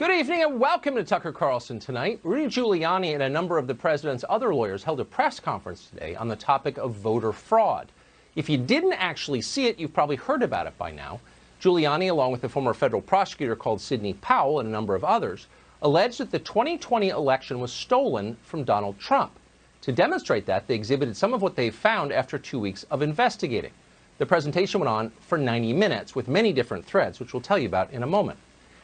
Good evening and welcome to Tucker Carlson Tonight. Rudy Giuliani and a number of the president's other lawyers held a press conference today on the topic of voter fraud. If you didn't actually see it, you've probably heard about it by now. Giuliani, along with the former federal prosecutor called Sidney Powell and a number of others, alleged that the 2020 election was stolen from Donald Trump. To demonstrate that, they exhibited some of what they found after 2 weeks of investigating. The presentation went on for 90 minutes with many different threads, which we'll tell you about in a moment.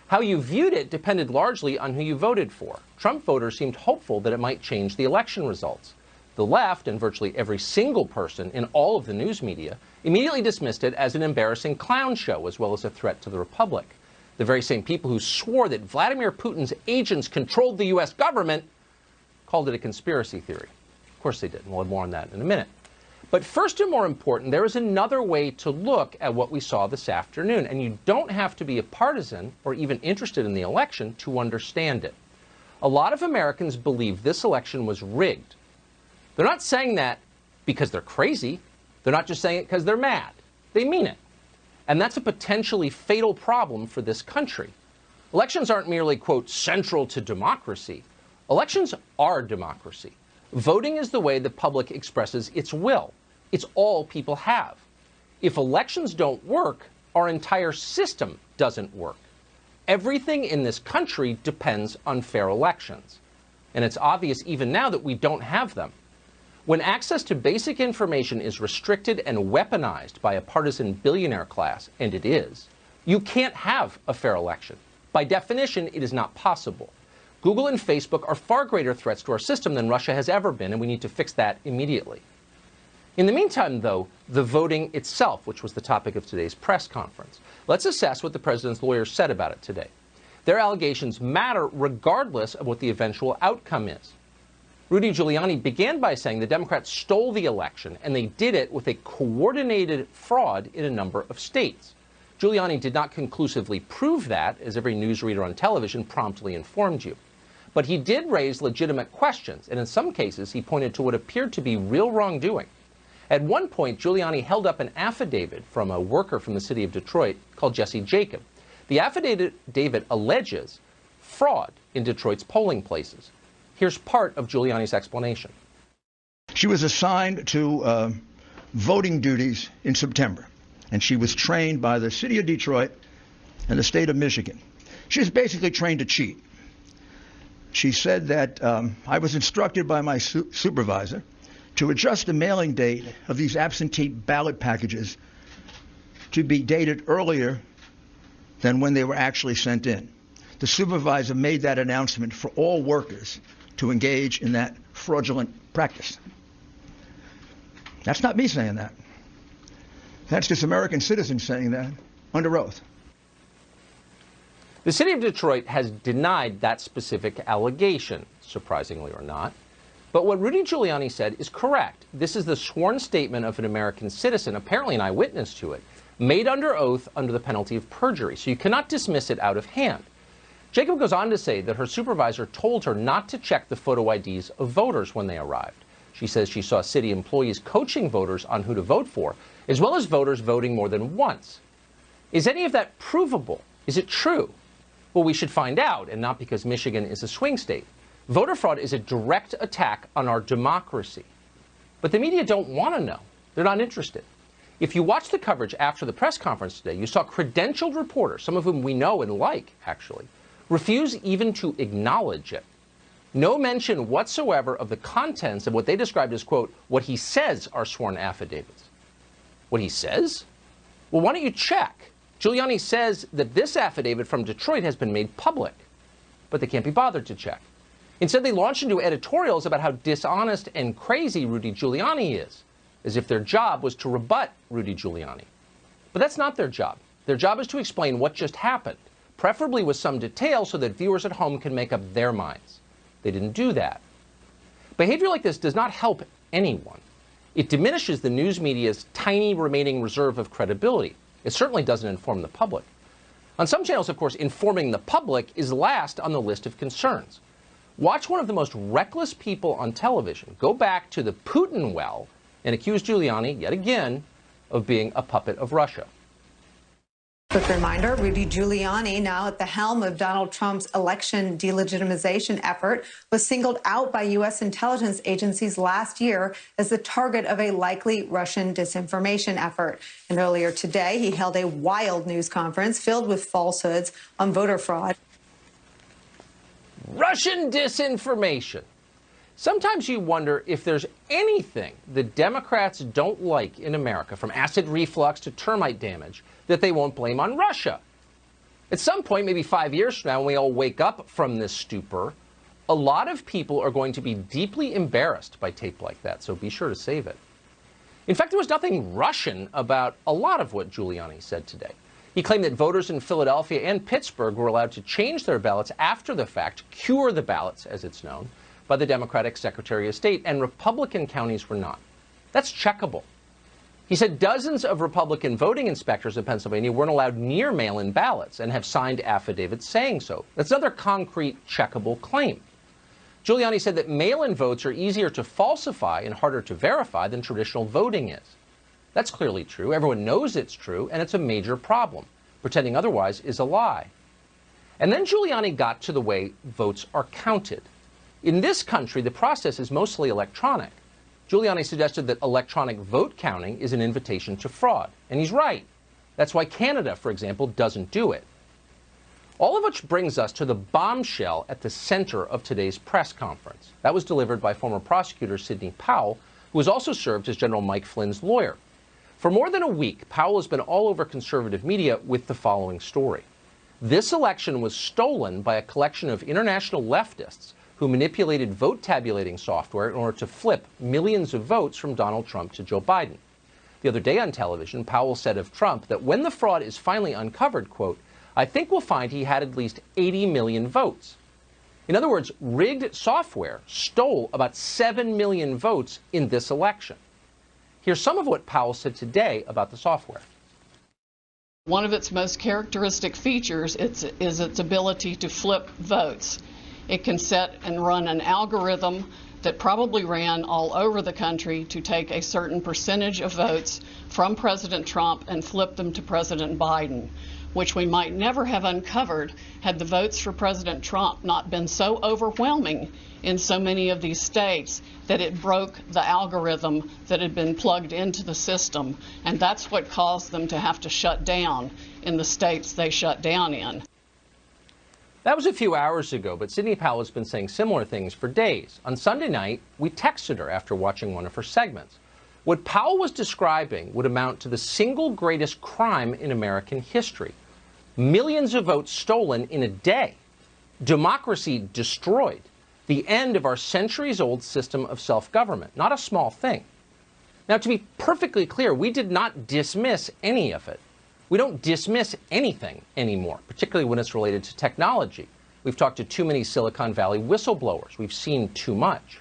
How you viewed it depended largely on who you voted for. Trump voters seemed hopeful that it might change the election results. The left, and virtually every single person in all of the news media, immediately dismissed it as an embarrassing clown show as well as a threat to the republic. The very same people who swore that Vladimir Putin's agents controlled the U.S. government called it a conspiracy theory. Of course they did, and we'll have more on that in a minute. But first and more important, there is another way to look at what we saw this afternoon, and you don't have to be a partisan or even interested in the election to understand it. A lot of Americans believe this election was rigged. They're not saying that because they're crazy. They're not just saying it because they're mad. They mean it. And that's a potentially fatal problem for this country. Elections aren't merely, quote, central to democracy. Elections are democracy. Voting is the way the public expresses its will. It's all people have. If elections don't work, our entire system doesn't work. Everything in this country depends on fair elections. And it's obvious even now that we don't have them. When access to basic information is restricted and weaponized by a partisan billionaire class, and it is, you can't have a fair election. By definition, it is not possible. Google and Facebook are far greater threats to our system than Russia has ever been, and we need to fix that immediately. In the meantime, though, the voting itself, which was the topic of today's press conference, let's assess what the president's lawyers said about it today. Their allegations matter regardless of what the eventual outcome is. Rudy Giuliani began by saying the Democrats stole the election, and they did it with a coordinated fraud in a number of states. Giuliani did not conclusively prove that, as every newsreader on television promptly informed you. But he did raise legitimate questions, and in some cases he pointed to what appeared to be real wrongdoing. At one point, Giuliani held up an affidavit from a worker from the city of Detroit called Jesse Jacob. The affidavit alleges fraud in Detroit's polling places. Here's part of Giuliani's explanation. She was assigned to voting duties in September, and she was trained by the city of Detroit and the state of Michigan. She was basically trained to cheat. She said that I was instructed by my supervisor to adjust the mailing date of these absentee ballot packages to be dated earlier than when they were actually sent in. The supervisor made that announcement for all workers to engage in that fraudulent practice. That's not me saying that. That's just American citizens saying that under oath. The city of Detroit has denied that specific allegation, surprisingly or not. But what Rudy Giuliani said is correct. This is the sworn statement of an American citizen, apparently an eyewitness to it, made under oath under the penalty of perjury. So you cannot dismiss it out of hand. Jacob goes on to say that her supervisor told her not to check the photo IDs of voters when they arrived. She says she saw city employees coaching voters on who to vote for, as well as voters voting more than once. Is any of that provable? Is it true? Well, we should find out, and not because Michigan is a swing state. Voter fraud is a direct attack on our democracy. But the media don't want to know. They're not interested. If you watch the coverage after the press conference today, you saw credentialed reporters, some of whom we know and like, actually, refuse even to acknowledge it. No mention whatsoever of the contents of what they described as, quote, what he says are sworn affidavits. What he says? Well, why don't you check? Giuliani says that this affidavit from Detroit has been made public, but they can't be bothered to check. Instead, they launch into editorials about how dishonest and crazy Rudy Giuliani is, as if their job was to rebut Rudy Giuliani. But that's not their job. Their job is to explain what just happened, preferably with some detail so that viewers at home can make up their minds. They didn't do that. Behavior like this does not help anyone. It diminishes the news media's tiny remaining reserve of credibility. It certainly doesn't inform the public. On some channels, of course, informing the public is last on the list of concerns. Watch one of the most reckless people on television go back to the Putin well and accuse Giuliani, yet again, of being a puppet of Russia. Quick reminder, Rudy Giuliani, now at the helm of Donald Trump's election delegitimization effort, was singled out by U.S. intelligence agencies last year as the target of a likely Russian disinformation effort. And earlier today, he held a wild news conference filled with falsehoods on voter fraud. Russian disinformation. Sometimes you wonder if there's anything the Democrats don't like in America, from acid reflux to termite damage, that they won't blame on Russia. At some point, maybe 5 years from now, when we all wake up from this stupor, a lot of people are going to be deeply embarrassed by tape like that, so be sure to save it. In fact, there was nothing Russian about a lot of what Giuliani said today. He claimed that voters in Philadelphia and Pittsburgh were allowed to change their ballots after the fact, cure the ballots, as it's known, by the Democratic Secretary of State, and Republican counties were not. That's checkable. He said dozens of Republican voting inspectors in Pennsylvania weren't allowed near mail-in ballots and have signed affidavits saying so. That's another concrete, checkable claim. Giuliani said that mail-in votes are easier to falsify and harder to verify than traditional voting is. That's clearly true. Everyone knows it's true, and it's a major problem. Pretending otherwise is a lie. And then Giuliani got to the way votes are counted. In this country, the process is mostly electronic. Giuliani suggested that electronic vote counting is an invitation to fraud. And he's right. That's why Canada, for example, doesn't do it. All of which brings us to the bombshell at the center of today's press conference. That was delivered by former prosecutor Sidney Powell, who has also served as General Mike Flynn's lawyer. For more than a week, Powell has been all over conservative media with the following story. This election was stolen by a collection of international leftists who manipulated vote tabulating software in order to flip millions of votes from Donald Trump to Joe Biden. The other day on television, Powell said of Trump that when the fraud is finally uncovered, quote, "I think we'll find he had at least 80 million votes." In other words, rigged software stole about 7 million votes in this election. Here's some of what Powell said today about the software. One of its most characteristic features is its ability to flip votes. It can set and run an algorithm that probably ran all over the country to take a certain percentage of votes from President Trump and flip them to President Biden, which we might never have uncovered had the votes for President Trump not been so overwhelming in so many of these states that it broke the algorithm that had been plugged into the system. And that's what caused them to have to shut down in the states they shut down in. That was a few hours ago, but Sidney Powell has been saying similar things for days. On Sunday night, we texted her after watching one of her segments. What Powell was describing would amount to the single greatest crime in American history. Millions of votes stolen in a day. Democracy destroyed. The end of our centuries-old system of self-government. Not a small thing. Now, to be perfectly clear, we did not dismiss any of it. We don't dismiss anything anymore, particularly when it's related to technology. We've talked to too many Silicon Valley whistleblowers. We've seen too much.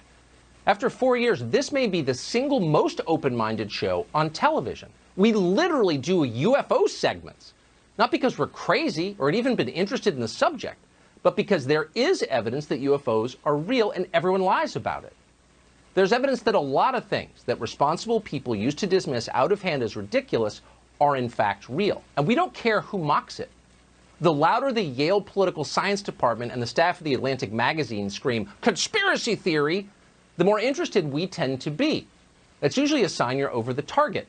After 4 years, this may be the single most open-minded show on television. We literally do UFO segments, not because we're crazy or had even been interested in the subject, but because there is evidence that UFOs are real and everyone lies about it. There's evidence that a lot of things that responsible people used to dismiss out of hand as ridiculous are in fact real. And we don't care who mocks it. The louder the Yale Political Science Department and the staff of the Atlantic magazine scream, "conspiracy theory," the more interested we tend to be. That's usually a sign you're over the target.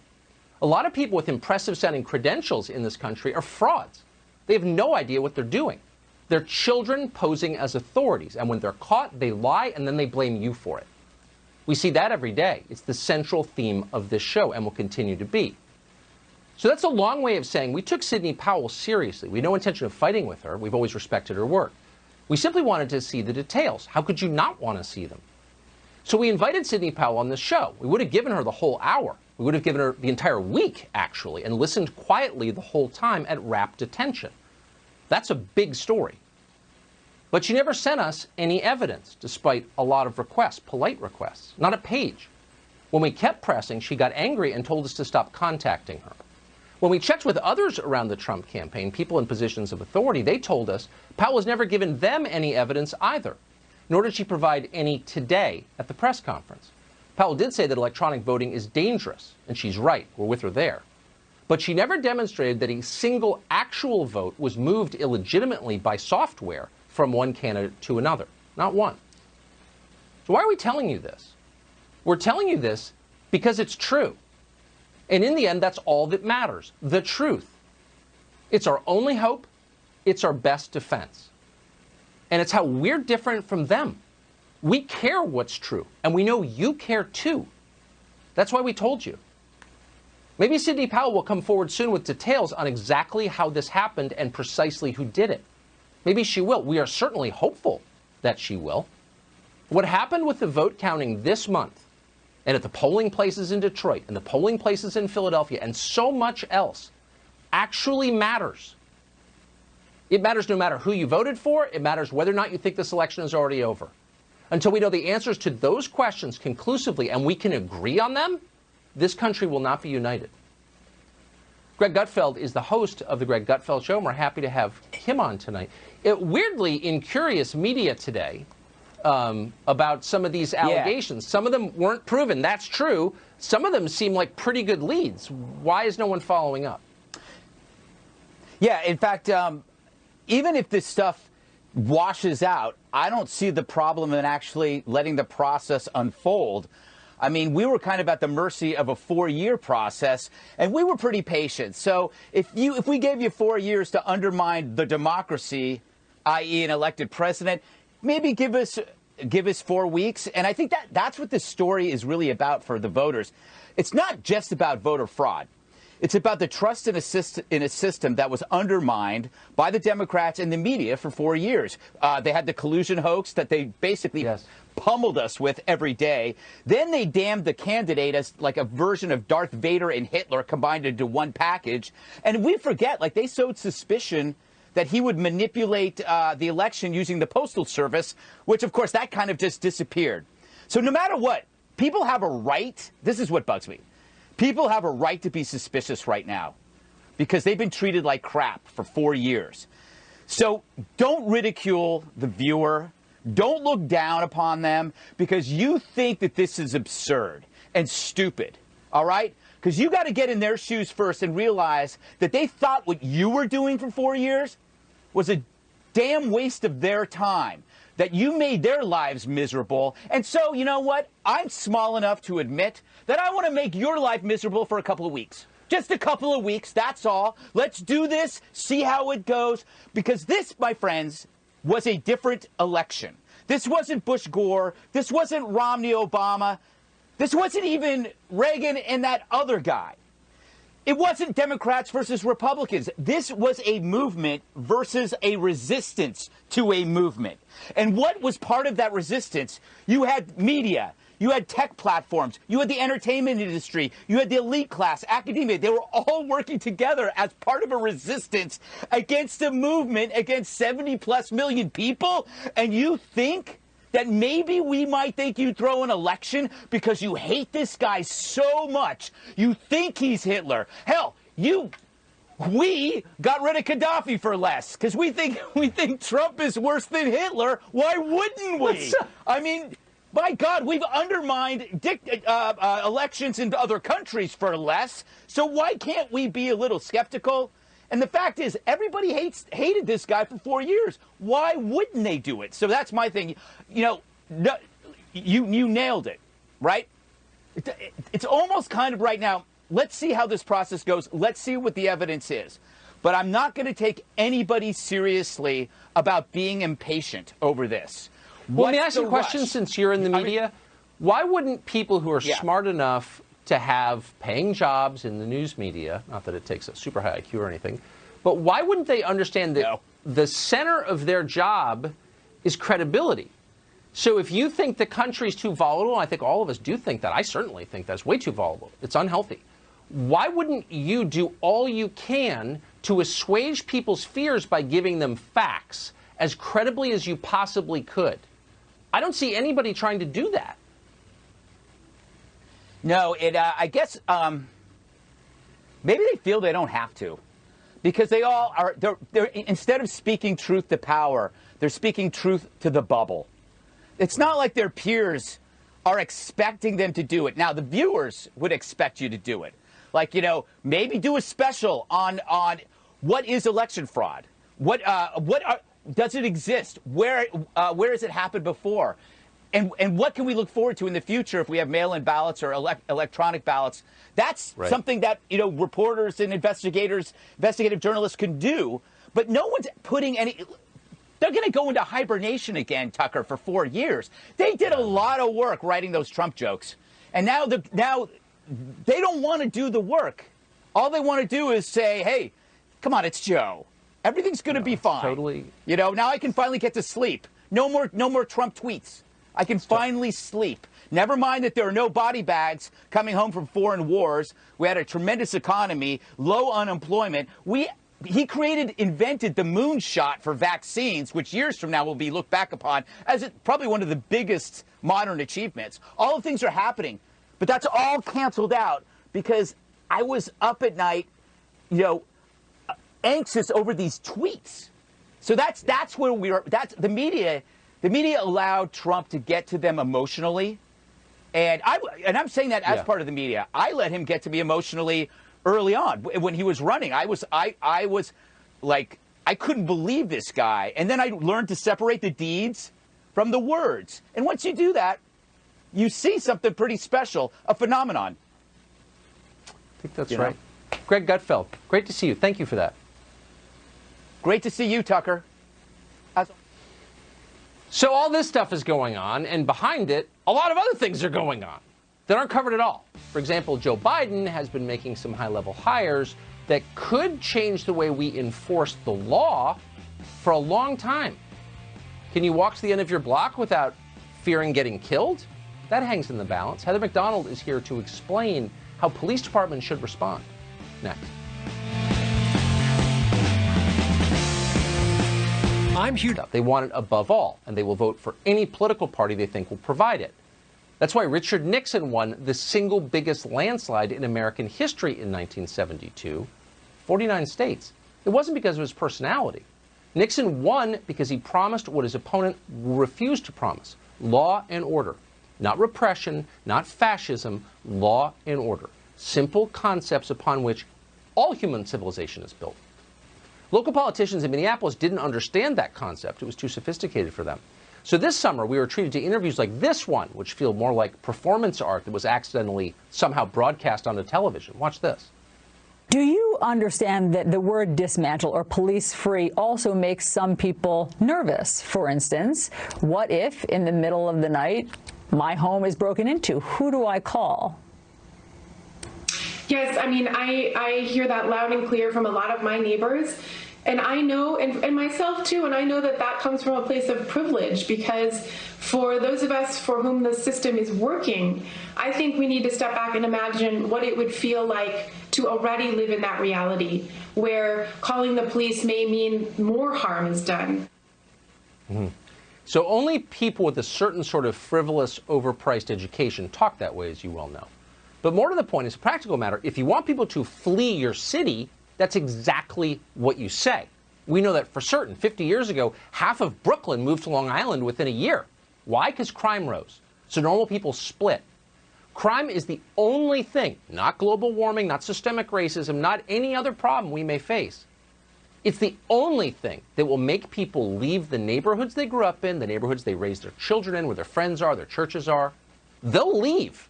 A lot of people with impressive sounding credentials in this country are frauds. They have no idea what they're doing. They're children posing as authorities, and when they're caught, they lie and then they blame you for it. We see that every day. It's the central theme of this show and will continue to be. So that's a long way of saying we took Sidney Powell seriously. We had no intention of fighting with her. We've always respected her work. We simply wanted to see the details. How could you not want to see them? So we invited Sidney Powell on the show. We would have given her the whole hour. We would have given her the entire week, actually, and listened quietly the whole time at rapt attention. That's a big story. But she never sent us any evidence, despite a lot of requests, polite requests, not a page. When we kept pressing, she got angry and told us to stop contacting her. When we checked with others around the Trump campaign, people in positions of authority, they told us Powell has never given them any evidence either, nor did she provide any today at the press conference. Powell did say that electronic voting is dangerous, and she's right. We're with her there. But she never demonstrated that a single actual vote was moved illegitimately by software from one candidate to another. Not one. So why are we telling you this? We're telling you this because it's true. And in the end, that's all that matters, the truth. It's our only hope. It's our best defense. And it's how we're different from them. We care what's true, and we know you care too. That's why we told you. Maybe Sidney Powell will come forward soon with details on exactly how this happened and precisely who did it. Maybe she will. We are certainly hopeful that she will. What happened with the vote counting this month, and at the polling places in Detroit, and the polling places in Philadelphia, and so much else, actually matters. It matters no matter who you voted for. It matters whether or not you think this election is already over. Until we know the answers to those questions conclusively and we can agree on them, this country will not be united. Greg Gutfeld is the host of The Greg Gutfeld Show, and we're happy to have him on tonight. Weirdly, in Curious Media today, about some of these allegations, some of them weren't proven. That's true. Some of them seem like pretty good leads. Why is no one following up? Yeah, in fact, even if this stuff washes out, I don't see the problem in actually letting the process unfold. I mean, we were kind of at the mercy of a 4-year process, and we were pretty patient. So if we gave you 4 years to undermine the democracy, i.e. an elected president, maybe give us 4 weeks. And I think that's what this story is really about for the voters. It's not just about voter fraud. It's about the trust in a system that was undermined by the Democrats and the media for 4 years. They had the collusion hoax that they basically pummeled us with every day. Then they damned the candidate as like a version of Darth Vader and Hitler combined into one package. And we forget, like, they sowed suspicion that he would manipulate the election using the Postal Service, which, of course, that kind of just disappeared. So no matter what, people have a right. This is what bugs me. People have a right to be suspicious right now because they've been treated like crap for 4 years. So don't ridicule the viewer. Don't look down upon them because you think that this is absurd and stupid. All right? Because you got to get in their shoes first and realize that they thought what you were doing for 4 years was a damn waste of their time, that you made their lives miserable. And so, you know what? I'm small enough to admit that I want to make your life miserable for a couple of weeks. Just a couple of weeks, that's all. Let's do this, see how it goes. Because this, my friends, was a different election. This wasn't Bush Gore. This wasn't Romney Obama. This wasn't even Reagan and that other guy. It wasn't Democrats versus Republicans. This was a movement versus a resistance to a movement. And what was part of that resistance? You had media. You had tech platforms. You had the entertainment industry. You had the elite class, academia. They were all working together as part of a resistance against a movement against 70+ million people. And you think that maybe we might think you throw an election because you hate this guy so much. You think he's Hitler. Hell, we got rid of Gaddafi for less because we think Trump is worse than Hitler. Why wouldn't we? I mean, by God, we've undermined elections in other countries for less. So why can't we be a little skeptical? And the fact is, everybody hated this guy for 4 years. Why wouldn't they do it? So that's my thing. You know, you nailed it, right? It's almost kind of right now, let's see how this process goes. Let's see what the evidence is. But I'm not going to take anybody seriously about being impatient over this. Well, let me ask you a question since you're in the media. Why wouldn't people who are smart enough to have paying jobs in the news media, not that it takes a super high IQ or anything, but why wouldn't they understand that the center of their job is credibility? So if you think the country's too volatile, I think all of us do think that. I certainly think that's way too volatile. It's unhealthy. Why wouldn't you do all you can to assuage people's fears by giving them facts as credibly as you possibly could? I don't see anybody trying to do that. No, I guess maybe they feel they don't have to, because they all are. They're instead of speaking truth to power, they're speaking truth to the bubble. It's not like their peers are expecting them to do it. Now, the viewers would expect you to do it, Like, you know, maybe do a special on what is election fraud? Does it exist? Where has it happened before? And what can we look forward to in the future if we have mail-in ballots or electronic ballots? That's something that, you know, reporters and investigative journalists can do. But no one's putting any. They're going to go into hibernation again, Tucker, for 4 years. They did a lot of work writing those Trump jokes, and now they don't want to do the work. All they want to do is say, "Hey, come on, it's Joe. Everything's going to be fine." Totally. You know, now I can finally get to sleep. No more Trump tweets. I can finally sleep. Never mind that there are no body bags coming home from foreign wars. We had a tremendous economy, low unemployment. He invented the moonshot for vaccines, which years from now will be looked back upon as probably one of the biggest modern achievements. All of things are happening, but that's all canceled out because I was up at night, you know, anxious over these tweets. So that's where we are. That's the media. The media allowed Trump to get to them emotionally, and I'm saying that as part of the media. I let him get to me emotionally early on when he was running. I was like, I couldn't believe this guy, and then I learned to separate the deeds from the words. And once you do that, you see something pretty special, a phenomenon. I think that's right. Greg Gutfeld, great to see you. Thank you for that. Great to see you, Tucker. So all this stuff is going on, and behind it, a lot of other things are going on that aren't covered at all. For example, Joe Biden has been making some high-level hires that could change the way we enforce the law for a long time. Can you walk to the end of your block without fearing getting killed? That hangs in the balance. Heather McDonald is here to explain how police departments should respond. Next. I'm here. They want it above all, and they will vote for any political party they think will provide it. That's why Richard Nixon won the single biggest landslide in American history in 1972, 49 states. It wasn't because of his personality. Nixon won because he promised what his opponent refused to promise: law and order. Not repression, not fascism, law and order. Simple concepts upon which all human civilization is built. Local politicians in Minneapolis didn't understand that concept. It was too sophisticated for them. So this summer, we were treated to interviews like this one, which feel more like performance art that was accidentally somehow broadcast onto television. Watch this. Do you understand that the word dismantle or police free also makes some people nervous? For instance, what if in the middle of the night my home is broken into? Who do I call? Yes, I mean, I hear that loud and clear from a lot of my neighbors. And I know, and myself too, and I know that that comes from a place of privilege, because for those of us for whom the system is working, I think we need to step back and imagine what it would feel like to already live in that reality, where calling the police may mean more harm is done. Mm-hmm. So only people with a certain sort of frivolous, overpriced education talk that way, as you well know. But more to the point, as a practical matter, if you want people to flee your city, that's exactly what you say. We know that for certain. 50 years ago, half of Brooklyn moved to Long Island within a year. Why? Because crime rose. So normal people split. Crime is the only thing, not global warming, not systemic racism, not any other problem we may face. It's the only thing that will make people leave the neighborhoods they grew up in, the neighborhoods they raised their children in, where their friends are, their churches are. They'll leave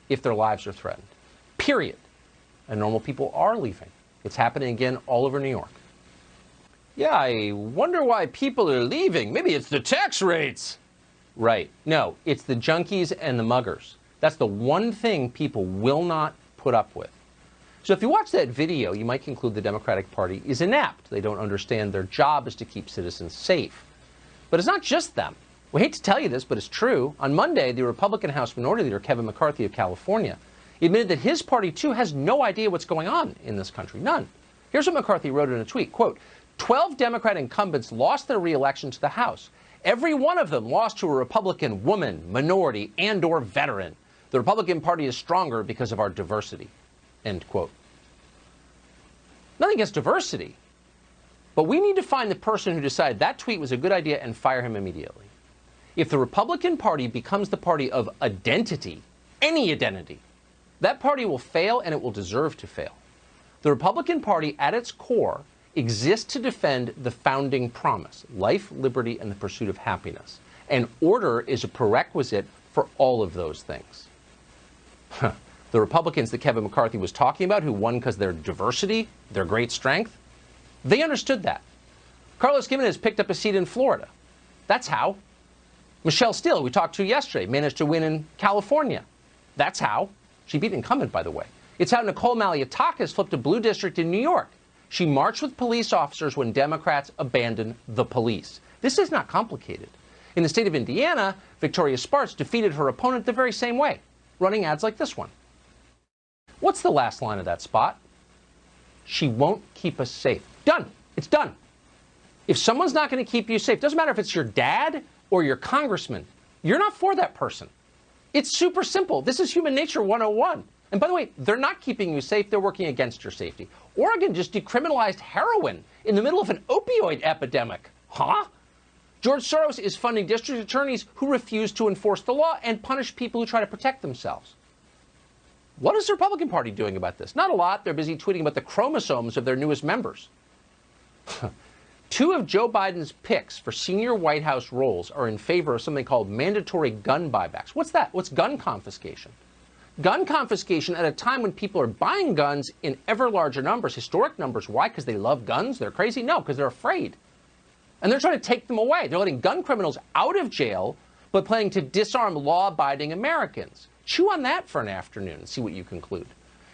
if their lives are threatened. Period. And normal people are leaving. It's happening again all over New York. Yeah, I wonder why people are leaving. Maybe it's the tax rates. Right. No, it's the junkies and the muggers. That's the one thing people will not put up with. So if you watch that video, you might conclude the Democratic Party is inept. They don't understand their job is to keep citizens safe. But it's not just them. We hate to tell you this, but it's true. On Monday, the Republican House Minority Leader, Kevin McCarthy of California, admitted that his party, too, has no idea what's going on in this country. None. Here's what McCarthy wrote in a tweet, quote, 12 Democrat incumbents lost their re-election to the House. Every one of them lost to a Republican woman, minority, and or veteran. The Republican Party is stronger because of our diversity, end quote. Nothing against diversity, but we need to find the person who decided that tweet was a good idea and fire him immediately. If the Republican Party becomes the party of identity, any identity, That party will fail, and it will deserve to fail. The Republican Party, at its core, exists to defend the founding promise: life, liberty, and the pursuit of happiness. And order is a prerequisite for all of those things. The Republicans that Kevin McCarthy was talking about, who won because of their diversity, their great strength, they understood that. Carlos Gimenez picked up a seat in Florida. That's how. Michelle Steele, we talked to yesterday, managed to win in California. That's how. She beat an incumbent, by the way. It's how Nicole Malliotakis flipped a blue district in New York. She marched with police officers when Democrats abandoned the police. This is not complicated. In the state of Indiana, Victoria Spartz defeated her opponent the very same way, running ads like this one. What's the last line of that spot? She won't keep us safe. Done. It's done. If someone's not going to keep you safe, doesn't matter if it's your dad or your congressman, you're not for that person. It's super simple. This is human nature 101. And by the way, they're not keeping you safe. They're working against your safety. Oregon just decriminalized heroin in the middle of an opioid epidemic. Huh? George Soros is funding district attorneys who refuse to enforce the law and punish people who try to protect themselves. What is the Republican Party doing about this? Not a lot. They're busy tweeting about the chromosomes of their newest members. Two of Joe Biden's picks for senior White House roles are in favor of something called mandatory gun buybacks. What's that? What's gun confiscation? Gun confiscation at a time when people are buying guns in ever larger numbers, historic numbers. Why? Because they love guns? They're crazy? No, because they're afraid. And they're trying to take them away. They're letting gun criminals out of jail, but planning to disarm law-abiding Americans. Chew on that for an afternoon and see what you conclude.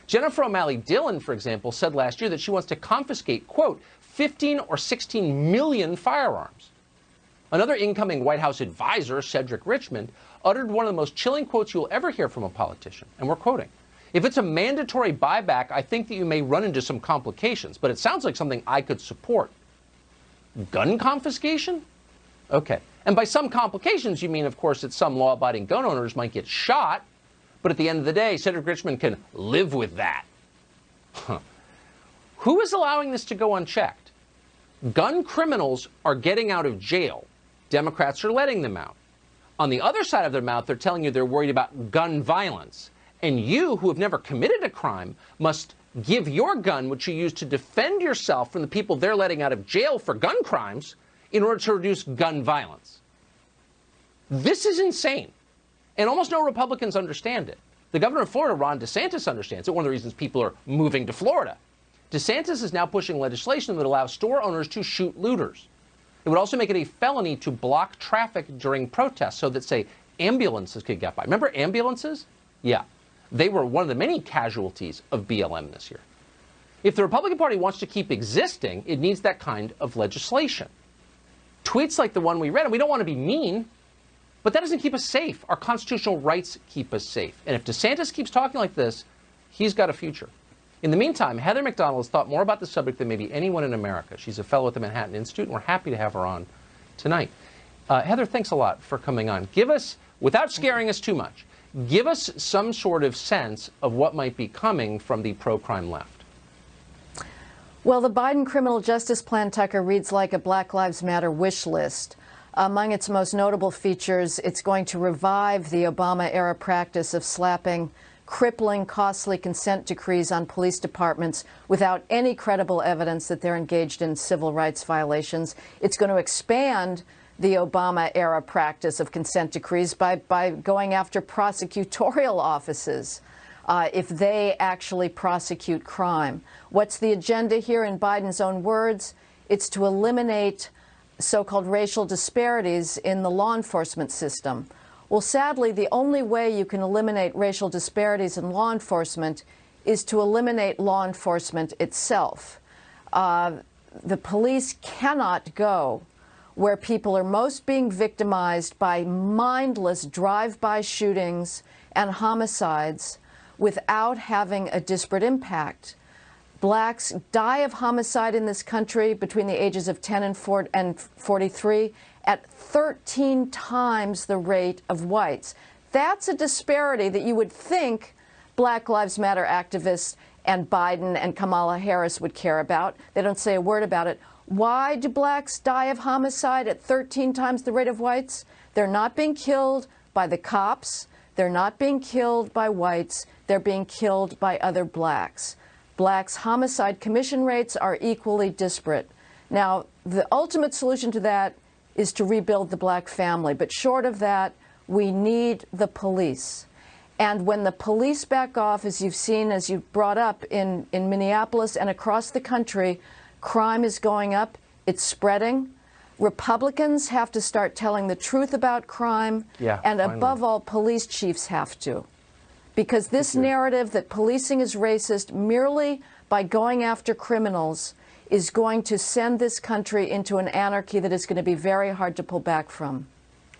Jennifer O'Malley Dillon, for example, said last year that she wants to confiscate, quote, 15 or 16 million firearms. Another incoming White House advisor, Cedric Richmond, uttered one of the most chilling quotes you'll ever hear from a politician. And we're quoting, "If it's a mandatory buyback, I think that you may run into some complications, but it sounds like something I could support." Gun confiscation? Okay. And by some complications, you mean, of course, that some law-abiding gun owners might get shot. But at the end of the day, Cedric Richmond can live with that. Who is allowing this to go unchecked? Gun criminals are getting out of jail. Democrats are letting them out. On the other side of their mouth, they're telling you they're worried about gun violence. And you, who have never committed a crime, must give your gun, which you use to defend yourself from the people they're letting out of jail for gun crimes, in order to reduce gun violence. This is insane. And almost no Republicans understand it. The governor of Florida, Ron DeSantis, understands it. One of the reasons people are moving to Florida. DeSantis is now pushing legislation that allows store owners to shoot looters. It would also make it a felony to block traffic during protests so that, say, ambulances could get by. Remember ambulances? Yeah. They were one of the many casualties of BLM this year. If the Republican Party wants to keep existing, it needs that kind of legislation. Tweets like the one we read, and we don't want to be mean, but that doesn't keep us safe. Our constitutional rights keep us safe. And if DeSantis keeps talking like this, he's got a future. In the meantime, Heather Mac Donald has thought more about the subject than maybe anyone in America. She's a fellow at the Manhattan Institute, and we're happy to have her on tonight. Heather, thanks a lot for coming on. Give us, without scaring us too much, give us some sort of sense of what might be coming from the pro-crime left. Well, the Biden criminal justice plan, Tucker, reads like a Black Lives Matter wish list. Among its most notable features, it's going to revive the Obama-era practice of slapping crippling, costly consent decrees on police departments without any credible evidence that they're engaged in civil rights violations. It's going to expand the Obama-era practice of consent decrees by going after prosecutorial offices if they actually prosecute crime. What's the agenda here in Biden's own words? It's to eliminate so-called racial disparities in the law enforcement system. Well, sadly, the only way you can eliminate racial disparities in law enforcement is to eliminate law enforcement itself. The police cannot go where people are most being victimized by mindless drive-by shootings and homicides without having a disparate impact. Blacks die of homicide in this country between the ages of 10 and 43 at 13 times the rate of whites. That's a disparity that you would think Black Lives Matter activists and Biden and Kamala Harris would care about. They don't say a word about it. Why do blacks die of homicide at 13 times the rate of whites? They're not being killed by the cops. They're not being killed by whites. They're they're being killed by other blacks. Blacks' homicide commission rates are equally disparate. Now, the ultimate solution to that is to rebuild the black family. But short of that, we need the police. And when the police back off, as you've seen, as you brought up in Minneapolis and across the country, crime is going up. It's spreading. Republicans have to start telling the truth about crime. Yeah, and finally. above all, police chiefs have to. Because this narrative that policing is racist merely by going after criminals is going to send this country into an anarchy that is going to be very hard to pull back from.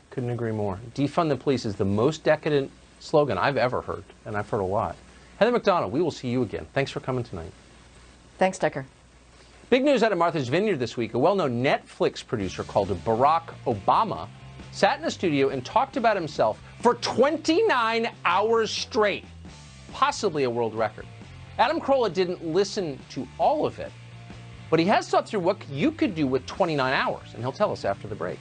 Couldn't agree more. Defund the police is the most decadent slogan I've ever heard, and I've heard a lot. Heather Mac Donald, we will see you again. Thanks for coming tonight. Thanks, Tucker. Big news out of Martha's Vineyard this week. A well-known Netflix producer called Barack Obama sat in a studio and talked about himself for 29 hours straight, possibly a world record. Adam Carolla didn't listen to all of it, but he has thought through what you could do with 29 hours, and he'll tell us after the break.